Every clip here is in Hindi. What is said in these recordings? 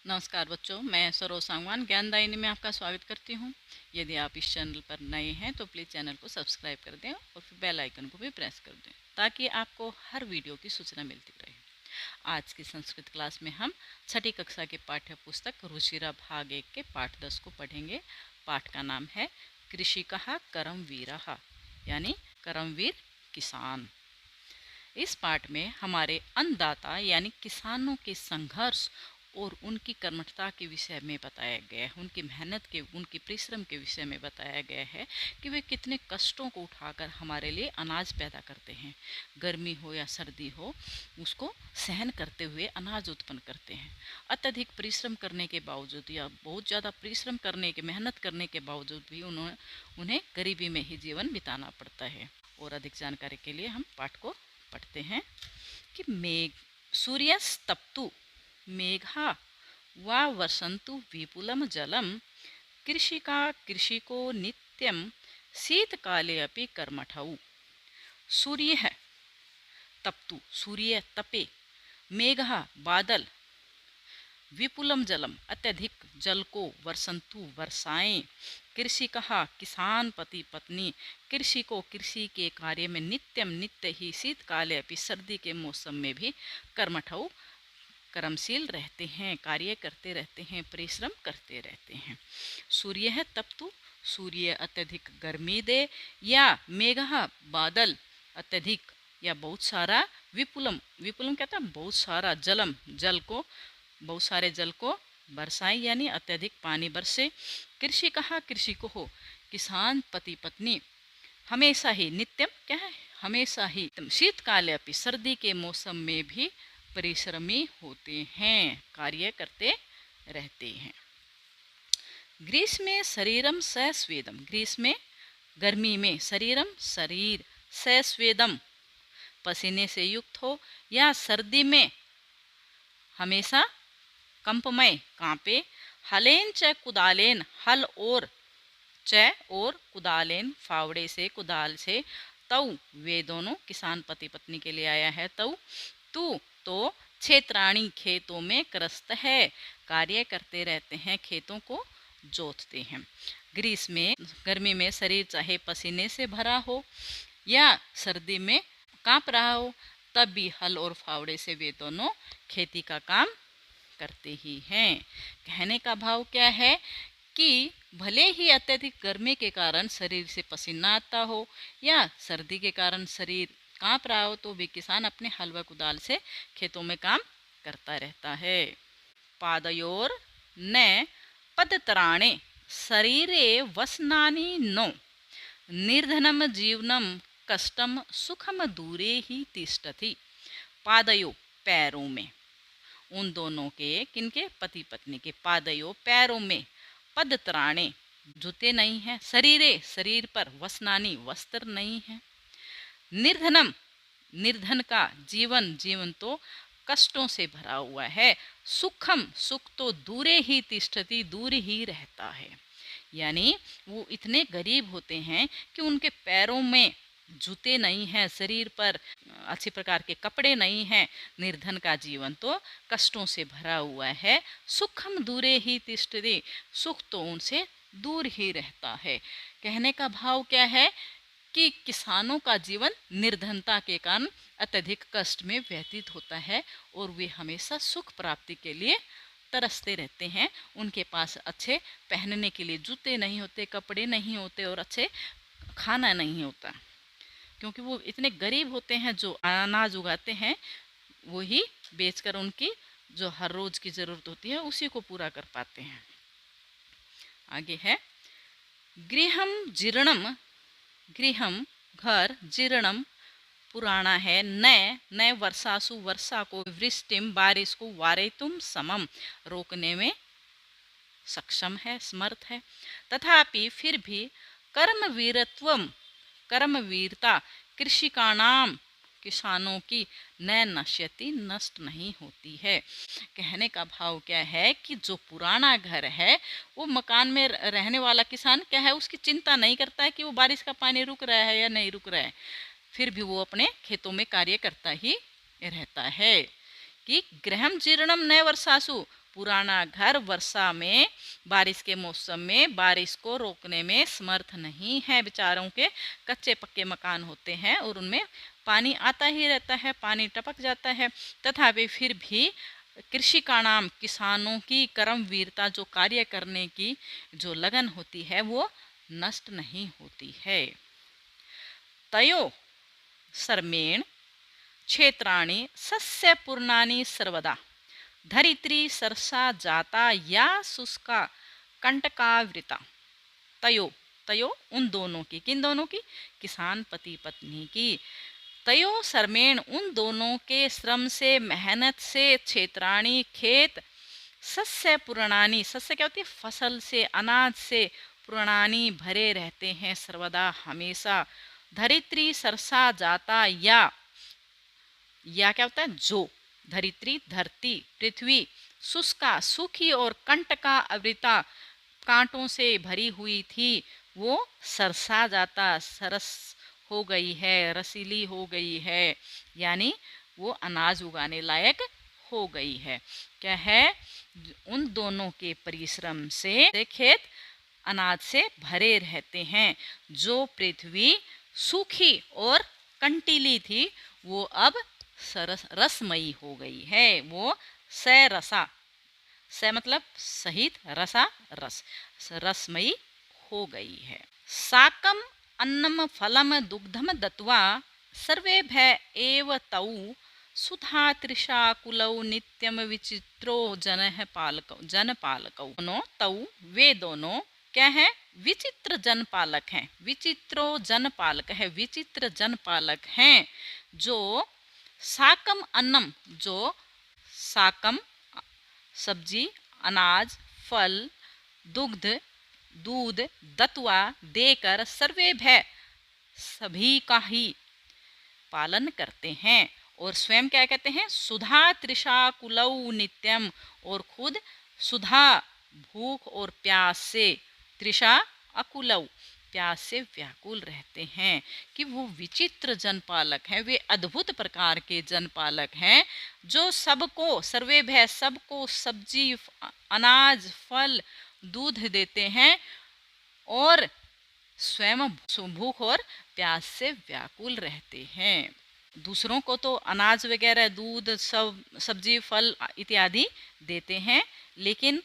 नमस्कार बच्चों, मैं सरोज सांगवान ज्ञानदायिनी में आपका स्वागत करती हूँ। यदि आप इस चैनल पर नए हैं तो प्लीज़ चैनल को सब्सक्राइब कर दें और फिर बेल आइकन को भी प्रेस कर दें ताकि आपको हर वीडियो की सूचना मिलती रहे। आज की संस्कृत क्लास में हम छठी कक्षा के पाठ्य पुस्तक रुचिरा भाग 1 के पाठ 10 को पढ़ेंगे। पाठ का नाम है कृषिकः करमवीरः, यानी करमवीर किसान। इस पाठ में हमारे अन्नदाता यानी किसानों के संघर्ष और उनकी कर्मठता के विषय में बताया गया है, उनकी मेहनत के, उनकी परिश्रम के विषय में बताया गया है कि वे कितने कष्टों को उठाकर हमारे लिए अनाज पैदा करते हैं। गर्मी हो या सर्दी हो, उसको सहन करते हुए अनाज उत्पन्न करते हैं। अत्यधिक परिश्रम करने के बावजूद या बहुत ज़्यादा परिश्रम करने के, मेहनत करने के बावजूद भी उन्हें गरीबी में ही जीवन बिताना पड़ता है। और अधिक जानकारी के लिए हम पाठ को पढ़ते हैं कि मेघ सूर्यस्तप्तु मेघा वा वर्षन्तु विपुलं जलम कृषिका कृषिको नित्यं शीतकाले अपि कर्मठौ। सूर्य है तप्तु, सूर्य तपे, मेघा बादल, विपुलम जलम अत्यधिक जल को, वर्षंतु वर्षाएं, कृषि कहा किसान पति पत्नी, कृषि को कृषि के कार्य में नित्यम नित्य ही, शीतकाले अपनी सर्दी के मौसम में भी कर्मठौ कर्मशील रहते हैं, कार्य करते रहते हैं, परिश्रम करते रहते हैं। सूर्य है तप्तु, सूर्य अत्यधिक गर्मी दे, या मेघा बादल अत्यधिक या बहुत सारा, विपुलम विपुलम कहता है बहुत सारा, जलम जल को, बहुत सारे जल को बरसाए यानी अत्यधिक पानी बरसे। कृषि कहा कृषि को हो, किसान पति पत्नी हमेशा ही, नित्यम क्या है हमेशा ही, शीतकाल अपि सर्दी के मौसम में भी परिश्रमी होते हैं, कार्य करते रहते हैं। ग्रीष्मे शरीरम सस्वेदम, ग्रीष्म गर्मी में, शरीरम शरीर, सस्वेदम पसीने से युक्त हो, या सर्दी में हमेशा कंपमय कांपे, हलेन च कुदालेन हल और च और कुदालेन फावड़े से, कुदाल से, तौ वे दोनों किसान पति पत्नी के लिए आया है। तौ तू तो क्षेत्राणी खेतों में करस्त है, कार्य करते रहते हैं, खेतों को जोतते हैं। ग्रीष्म में गर्मी में शरीर चाहे पसीने से भरा हो या सर्दी में कांप रहा हो, तब भी हल और फावड़े से वे दोनों खेती का काम करते ही हैं। कहने का भाव क्या है कि भले ही अत्यधिक गर्मी के कारण शरीर से पसीना आता हो या सर्दी के कारण शरीर कांप रहा हो, तो भी किसान अपने हल व कुदाल से खेतों में काम करता रहता है। पादयोर न पदतराणे शरीरे वसनानि नो, निर्धनम जीवनम कष्टम सुखम दूरे ही तिष्ठति। पादयो पैरों में, उन दोनों के, किनके, पति पत्नी के, पादयो पैरों में, पदत्राणे जूते नहीं हैं, शरीरे शरीर पर, वसनानी वस्त्र नहीं है, निर्धनम निर्धन का जीवन, जीवन तो कष्टों से भरा हुआ है, सुखम सुख तो दूरे ही तिष्ठति, दूर ही रहता है। यानी वो इतने गरीब होते हैं कि उनके पैरों में जूते नहीं हैं, शरीर पर अच्छी प्रकार के कपड़े नहीं हैं। निर्धन का जीवन तो कष्टों से भरा हुआ है, सुखम दूरे ही तिष्ठति, सुख तो उनसे दूर ही रहता है। कहने का भाव क्या है कि किसानों का जीवन निर्धनता के कारण अत्यधिक कष्ट में व्यतीत होता है और वे हमेशा सुख प्राप्ति के लिए तरसते रहते हैं। उनके पास अच्छे पहनने के लिए जूते नहीं होते, कपड़े नहीं होते और अच्छे खाना नहीं होता, क्योंकि वो इतने गरीब होते हैं। जो अनाज उगाते हैं वही बेचकर उनकी जो हर रोज की ज़रूरत होती है उसी को पूरा कर पाते हैं। आगे है गृहम जीर्णम, गृहम घर, जीर्णम पुराना है, नए नए वर्षासु वर्षा को, वृष्टिम बारिश को, वारेतुम समम रोकने में सक्षम है, समर्थ है। तथापि फिर भी कर्मवीरत्वम, कर्मवीरता कृषिकाणाम किसानों की न नश्यति नष्ट नहीं होती है। कहने का भाव क्या है कि जो पुराना घर है, वो मकान में रहने वाला किसान क्या है, उसकी चिंता नहीं करता है कि वो बारिश का पानी रुक रहा है या नहीं रुक रहा है, फिर भी वो अपने खेतों में कार्य करता ही रहता है। कि गृहम जीर्णम नए वर्षासु, पुराना घर वर्षा में, बारिश के मौसम में बारिश को रोकने में समर्थ नहीं है। बेचारों के कच्चे पक्के मकान होते हैं और उनमें पानी आता ही रहता है, पानी टपक जाता है, तथापि फिर भी कृषि का नाम, किसानों की कर्मवीरता, जो कार्य करने की जो लगन होती है वो नष्ट नहीं होती है। तयो सर्मेण क्षेत्राणि सस्यपूर्णानि सर्वदा, धरित्री सरसा जाता या शुष्का कंटकावृता। तयो, तयो उन दोनों की, किन दोनों की? किसान पति पत्नी की। तयो सर्मेण उन दोनों के श्रम से, मेहनत से, क्षेत्राणी खेत, सस्य पुराणानी, सस्य क्या होती है? फसल से, अनाज से, पुराणानी भरे रहते हैं सर्वदा, हमेशा। धरित्री सरसा जाता, या क्या होता है? जो। धरित्री धरती, पृथ्वी, शुष्का सूखी, और कंटका आवृता कांटों से भरी हुई थी, वो सरसा जाता, सरस हो गई है, रसीली हो गई है, यानी वो अनाज उगाने लायक हो गई है। क्या है? उन दोनों के परिश्रम से खेत अनाज से भरे रहते हैं। जो पृथ्वी सूखी और कंटीली थी वो अब रसमयी हो गई है। वो सरसा, स मतलब सहित, रसा रस, रसमयी हो गई है। साकम अन्नम फलम दुग्धम दत्वा सर्वेभ्य एव तौ सुधा तृषा कुलौ नित्यम विचित्रो जनपालकौ। दोनों, तौ वे दोनों क्या है? विचित्र जनपालक हैं। विचित्रो जनपालक है, विचित्र जनपालक हैं। जो साकम अन्नम, जो साकम सब्जी, अनाज, फल, दुग्ध दूध, दत्वा देकर, सर्वे भय सभी का ही पालन करते हैं। और स्वयं क्या कहते हैं? सुधा तृषा कुलौ नित्यम, और खुद सुधा भूख और प्यास से, तृषा अकुलौ प्यास से व्याकुल रहते हैं। कि वो विचित्र जनपालक हैं, वे अद्भुत प्रकार के जनपालक हैं, जो सबको, सर्वे भय सबको सब्जी, अनाज, फल, दूध देते हैं, और स्वयं भूख और प्यास से व्याकुल रहते हैं। दूसरों को तो अनाज वगैरह, दूध, सब सब्जी, फल इत्यादि देते हैं, लेकिन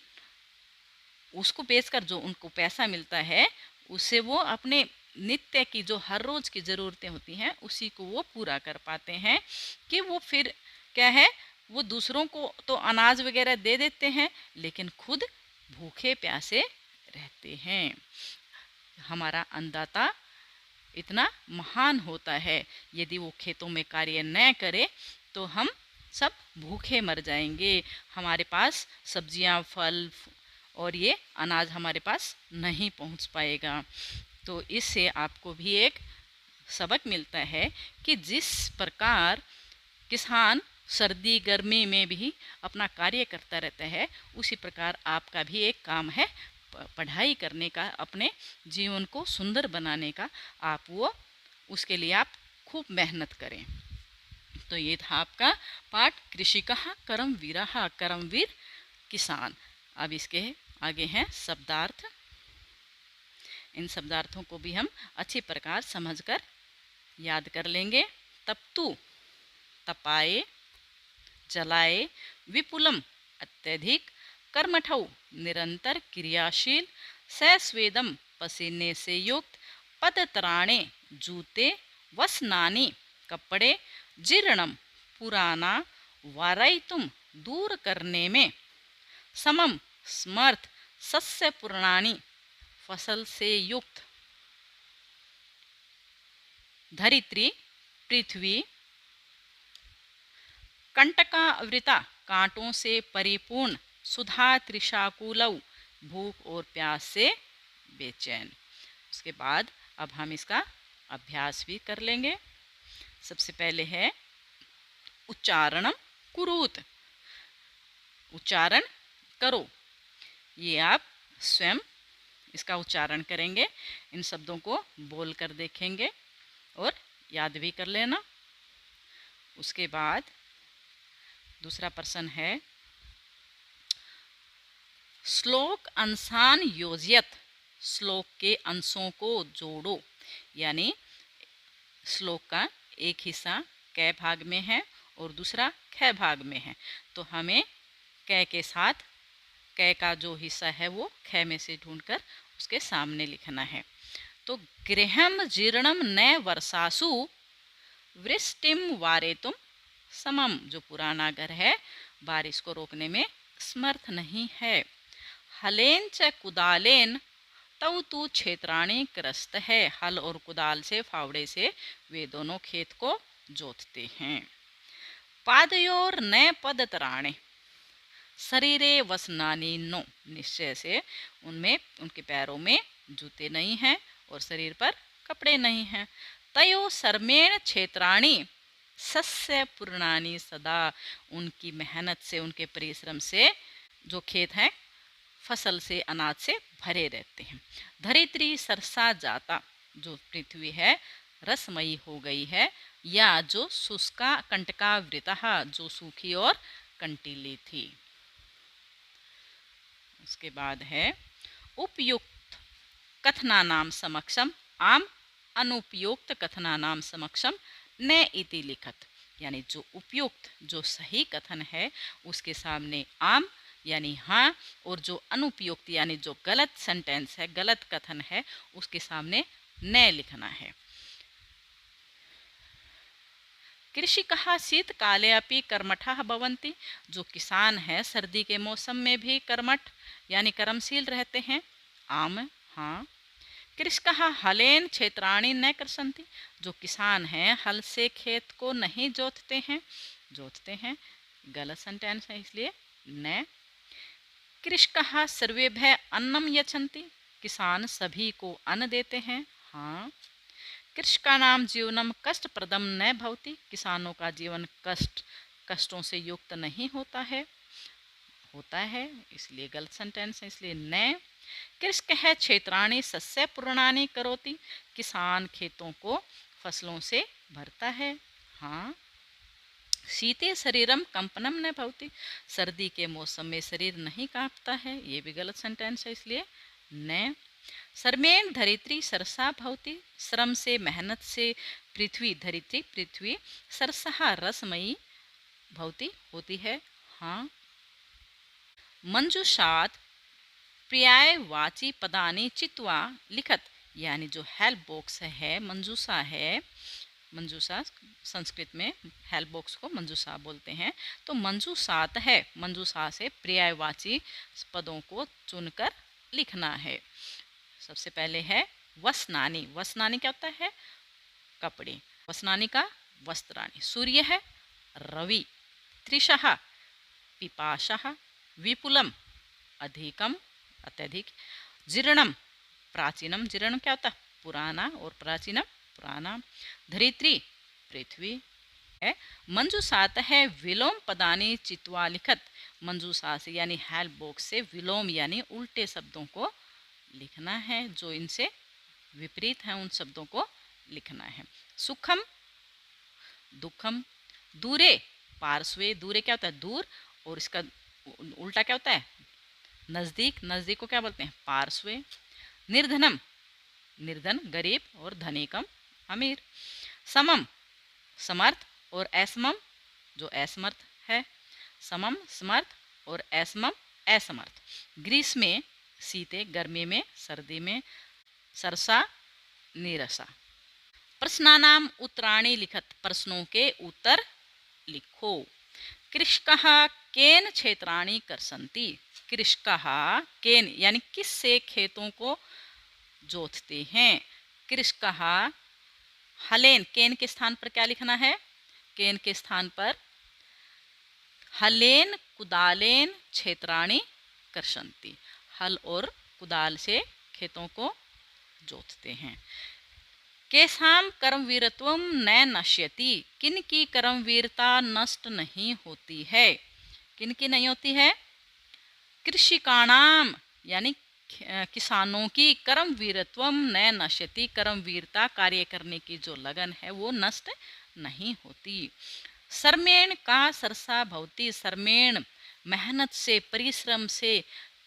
उसको बेचकर जो उनको पैसा मिलता है, उससे वो अपने नित्य की, जो हर रोज की ज़रूरतें होती हैं, उसी को वो पूरा कर पाते हैं। कि वो फिर क्या है? वो दूसरों को तो अनाज वगैरह दे देते हैं, लेकिन खुद भूखे प्यासे रहते हैं। हमारा अन्नदाता इतना महान होता है, यदि वो खेतों में कार्य न करे तो हम सब भूखे मर जाएंगे। हमारे पास सब्जियां, फल और ये अनाज हमारे पास नहीं पहुंच पाएगा। तो इससे आपको भी एक सबक मिलता है कि जिस प्रकार किसान सर्दी गर्मी में भी अपना कार्य करता रहता है, उसी प्रकार आपका भी एक काम है पढ़ाई करने का, अपने जीवन को सुंदर बनाने का। आप वो, उसके लिए आप खूब मेहनत करें। तो ये था आपका पाठ कृषिकः कर्मवीरः, कर्मवीर किसान। अब इसके आगे हैं शब्दार्थ। इन शब्दार्थों को भी हम अच्छी प्रकार समझकर याद कर लेंगे। तप्तु, तपाए, जलाए, विपुलम, अत्यधिक, कर्मठौ, निरंतर क्रियाशील, सस्वेदम, पसीने से युक्त, पदत्राणे, जूते, वसनानि, कपड़े, जीर्णम, पुराना, वारयितुम, दूर करने में, समम, समर्थ, सस्य पुराणी, फसल से युक्त, धरित्री, पृथ्वी, कंटकावृता, कांटों से परिपूर्ण, सुधा त्रिशाकुलौ, भूख और प्यास से बेचैन। उसके बाद अब हम इसका अभ्यास भी कर लेंगे। सबसे पहले है उच्चारणम कुरुत, उच्चारण करो। ये आप स्वयं इसका उच्चारण करेंगे, इन शब्दों को बोल कर देखेंगे और याद भी कर लेना। उसके बाद दूसरा प्रश्न है श्लोक अंशान योजयत, श्लोक के अंशों को जोड़ो, यानी श्लोक का एक हिस्सा कै भाग में है और दूसरा ख भाग में है, तो हमें कै के साथ कै का जो हिस्सा है वो ख में से ढूंढकर उसके सामने लिखना है। तो गृहम जीर्णम न वर्षासु वृष्टिम वारेतुम समम, जो पुराना घर है बारिश को रोकने में समर्थ नहीं है। हलेन च कुदालेन तव तू क्षेत्राणी क्रस्त है, हल और कुदाल से फावड़े से वे दोनों खेत को जोतते हैं। पादयोर न पदतराणे शरीरे वसनानी नो, निश्चय से उनमें उनके पैरों में जूते नहीं हैं और शरीर पर कपड़े नहीं हैं। तयो सर्मेण क्षेत्राणी सस्य पूर्णानी सदा, उनकी मेहनत से उनके परिश्रम से जो खेत हैं फसल से अनाज से भरे रहते हैं। धरित्री सरसा जाता, जो पृथ्वी है रसमयी हो गई है, या जो शुष्का कंटकावृता, जो सूखी और कंटीली थी। उसके बाद है उपयुक्त कथनानाम समक्षम आम अनुपयुक्त कथनानाम समक्षम न इति लिखत, यानी जो उपयुक्त जो सही कथन है उसके सामने आम यानी हाँ, और जो अनुपयुक्त यानी जो गलत सेंटेंस है गलत कथन है उसके सामने न लिखना है। कृषिकः शीतकाले अपि कर्मठः भवन्ति, जो किसान है सर्दी के मौसम में भी कर्मठ यानी कर्मशील रहते हैं। आम हाँ। कृषकः हलेन क्षेत्राणि न कृषन्ति, जो किसान हैं हल से खेत को नहीं जोतते हैं, जोतते हैं गलत सेंटेंस है इसलिए न। कृषकः सर्वेभ्यः अन्नम यच्छन्ति, किसान सभी को अन्न देते हैं। हाँ। कृषकाणाम जीवनम कष्टप्रदम न भवति, किसानों का जीवन कष्टों से युक्त नहीं होता है, होता है इसलिए गलत सेंटेंस है इसलिए न। कृषकः क्षेत्राणि सस्य पूर्णानि करोति, किसान खेतों को फसलों से भरता है। हाँ। शीते शरीरम कंपनम न भवति, सर्दी के मौसम में शरीर नहीं कांपता है, ये भी गलत सेंटेंस है इसलिए न। श्रमेण धरित्री सरसा भवति, श्रम से मेहनत से पृथ्वी धरित्री पृथ्वी सरसहा रसमयी भवति होती है। हाँ। मंजूषात प्रियाय वाची पदानी चित्वा लिखत, यानी जो हेल्प बॉक्स है मंजूषा है, मंजूषा संस्कृत में हेल्प बॉक्स को मंजूषा बोलते हैं, तो मंजूषात है मंजूषा से पर्यायवाची पदों को चुनकर लिखना है। सबसे पहले है वसनानी, वसनानी क्या होता है कपड़े, वसनानी का वस्त्राणी। सूर्य है रवि, त्रिशः पिपाशः, विपुलम अधिकम अत्यधिक, जीर्णम प्राचीनम, जीर्ण क्या होता है पुराना और प्राचीनम पुराना, धरित्री पृथ्वी है। मंजूषात है विलोम पदानी चित्वा लिखत, मंजूषा से यानी हेल्प बॉक्स से विलोम यानी उल्टे शब्दों को लिखना है, जो इनसे विपरीत हैं उन शब्दों को लिखना है। सुखम दुखम, दूरे पार्श्वे, दूरे क्या होता है दूर और इसका उल्टा क्या होता है नज़दीक, नज़दीक को क्या बोलते हैं पार्श्वे। निर्धनम, निर्धन गरीब और धनिकम अमीर। समम समर्थ और असमम जो असमर्थ है, समम समर्थ और असमम असमर्थ। ग्रीष्मे शीते गर्मी में, सर्दी में, सरसा नीरसा। प्रश्नानाम उत्तराणि लिखत, प्रश्नों के उत्तर लिखो। कृषकः केन क्षेत्राणि कर्षन्ति, कृषकः केन यानी किस से खेतों को जोतते हैं। कृषकः हलेन, केन के स्थान पर क्या लिखना है, केन के स्थान पर हलेन कुदालेन क्षेत्राणि कर्षन्ति, हल और कुदाल से खेतों को जोतते हैं। केसाम कर्मवीरत्वम न नश्यति, किन की कर्मवीरता नष्ट नहीं होती है, किन की नहीं होती है कृषिकाणाम यानी किसानों की, कर्मवीरत्वम न नश्यति कर्मवीरता कार्य करने की जो लगन है वो नष्ट नहीं होती। श्रमेण का सरसा भवती, श्रमेण मेहनत से परिश्रम से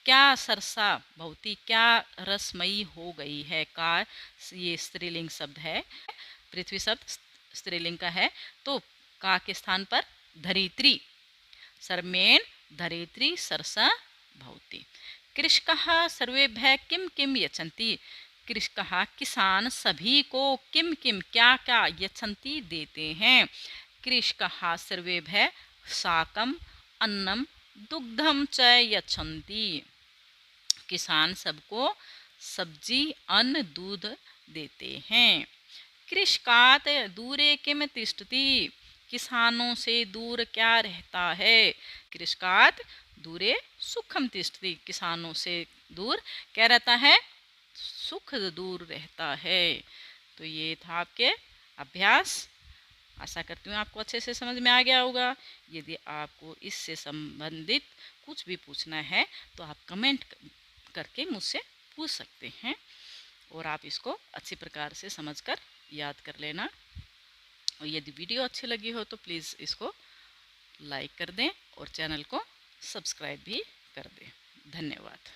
क्या सरसा भवती, क्या रसमयी हो गई है। का ये स्त्रीलिंग शब्द है, पृथ्वी शब्द स्त्रीलिंग का है, तो का के स्थान पर धरित्री, सर्मेण धरित्री सरसा भवती। कृषकः सर्वेभ्यः किम किम यच्छन्ति, कृषकः किसान सभी को किम किम क्या क्या यच्छन्ति देते हैं। कृषकः सर्वेभ्यः शाकम अन्नम दुग्धम च यच्छन्ति, किसान सबको सब्जी अन्न दूध देते हैं। कृषकात दूरे किम तिष्ठति, किसानों से दूर क्या रहता है। कृषकात दूरे सुखम तिष्ठति, किसानों से दूर क्या रहता है, सुख दूर रहता है। तो ये था आपके अभ्यास। आशा करती हूँ आपको अच्छे से समझ में आ गया होगा। यदि आपको इससे संबंधित कुछ भी पूछना है तो आप कमेंट करके मुझसे पूछ सकते हैं, और आप इसको अच्छी प्रकार से समझकर याद कर लेना। और यदि वीडियो अच्छी लगी हो तो प्लीज़ इसको लाइक कर दें और चैनल को सब्सक्राइब भी कर दें। धन्यवाद।